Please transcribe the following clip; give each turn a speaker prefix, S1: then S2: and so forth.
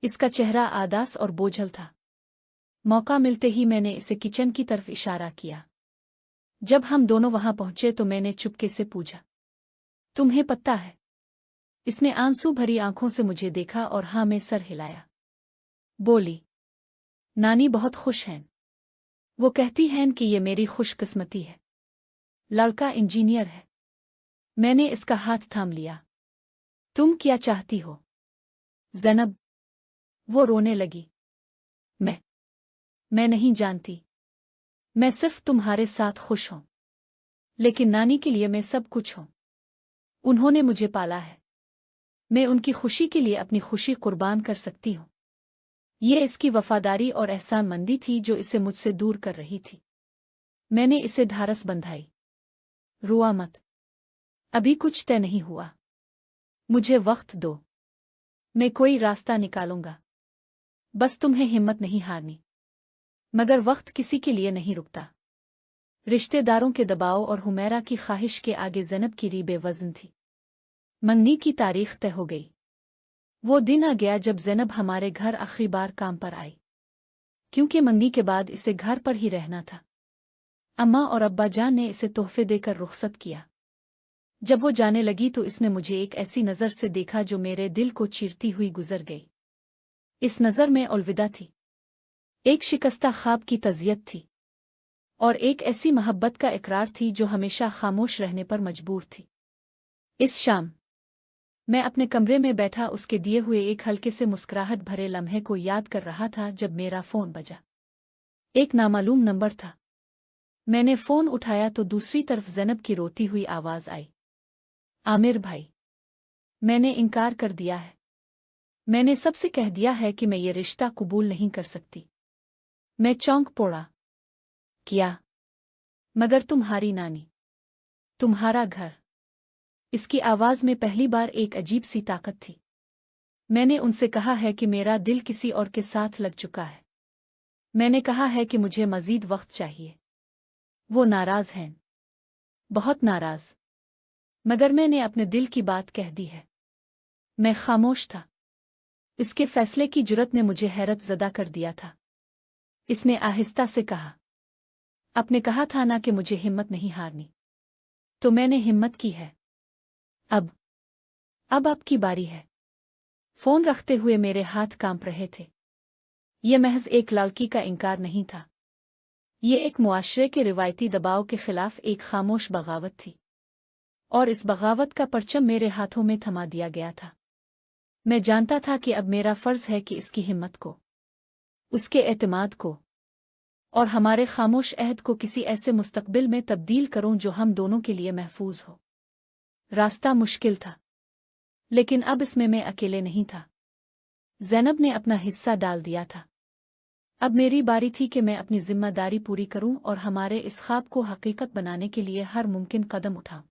S1: इसका चेहरा आदास और बोझल था। मौका मिलते ही मैंने इसे किचन की तरफ इशारा किया। जब हम दोनों वहां पहुंचे तो मैंने चुपके से पूछा, तुम्हें पता है? इसने आंसू भरी आंखों से मुझे देखा और हाँ में सर हिलाया। बोली, नानी बहुत खुश हैं। वो कहती हैं कि ये मेरी खुशकिस्मती है। लड़का इंजीनियर है। मैंने इसका हाथ थाम लिया। तुम क्या चाहती हो ज़ैनब? वो रोने लगी। मैं नहीं जानती। मैं सिर्फ तुम्हारे साथ खुश हूं। लेकिन नानी के लिए मैं सब कुछ हूं। उन्होंने मुझे पाला है। मैं उनकी खुशी के लिए अपनी खुशी कुर्बान कर सकती हूं। ये इसकी वफादारी और एहसानमंदी थी जो इसे मुझसे दूर कर रही थी। मैंने इसे ढारस बंधाई। रुआ मत। अभी कुछ तय नहीं हुआ। मुझे वक्त दो। मैं कोई रास्ता निकालूंगा। बस तुम्हें हिम्मत नहीं हारनी। मगर वक्त किसी के लिए नहीं रुकता। रिश्तेदारों के दबाव और हुमैरा की ख्वाहिश के आगे ज़ैनब की रीह बेवज़न थी। मंगनी की तारीख तय हो गई। वो दिन आ गया जब ज़ैनब हमारे घर आखिरी बार काम पर आई। क्योंकि मंगनी के बाद इसे घर पर ही रहना था। अम्मा और अब्बा जान ने इसे तोहफे देकर रुखसत किया। जब वो जाने लगी तो इसने मुझे एक ऐसी नज़र से देखा जो मेरे दिल को चीरती हुई गुजर गई। इस नज़र में अलविदा थी। एक शिकस्ता ख्वाब की तज़ियत थी। और एक ऐसी मोहब्बत का इकरार थी जो हमेशा खामोश रहने पर मजबूर थी। इस शाम मैं अपने कमरे में बैठा उसके दिए हुए एक हल्के से मुस्कुराहट भरे लम्हे को याद कर रहा था जब मेरा फ़ोन बजा। एक नामालूम नंबर था। मैंने फ़ोन उठाया तो दूसरी तरफ ज़ैनब की रोती हुई आवाज़ आई। आमिर भाई, मैंने इनकार कर दिया है। मैंने सबसे कह दिया है कि मैं ये रिश्ता कबूल नहीं कर सकती। मैं चौंक पड़ा। क्या? मगर तुम्हारी नानी, तुम्हारा घर। इसकी आवाज़ में पहली बार एक अजीब सी ताकत थी। मैंने उनसे कहा है कि मेरा दिल किसी और के साथ लग चुका है। मैंने कहा है कि मुझे मज़ीद वक्त चाहिए। वो नाराज़ हैं, बहुत नाराज़। मगर मैंने अपने दिल की बात कह दी है। मैं खामोश था। इसके फैसले की जुर्रत ने मुझे हैरत ज़दा कर दिया था। इसने आहिस्ता से कहा, आपने कहा था ना कि मुझे हिम्मत नहीं हारनी। तो मैंने हिम्मत की है। अब आपकी बारी है। फ़ोन रखते हुए मेरे हाथ कांप रहे थे। ये महज एक लड़की का इनकार नहीं था। ये एक मुआशरे के रिवायती दबाव के खिलाफ एक खामोश बगावत थी। और इस बगावत का परचम मेरे हाथों में थमा दिया गया था। मैं जानता था कि अब मेरा फ़र्ज़ है कि इसकी हिम्मत को, उसके एतमाद को और हमारे खामोश अहद को किसी ऐसे मुस्तक़बिल में तब्दील करूं जो हम दोनों के लिए महफूज हो। रास्ता मुश्किल था, लेकिन अब इसमें मैं अकेले नहीं था। ज़ैनब ने अपना हिस्सा डाल दिया था। अब मेरी बारी थी कि मैं अपनी जिम्मेदारी पूरी करूं और हमारे इस ख्वाब को हकीकत बनाने के लिए हर मुमकिन कदम उठाऊं।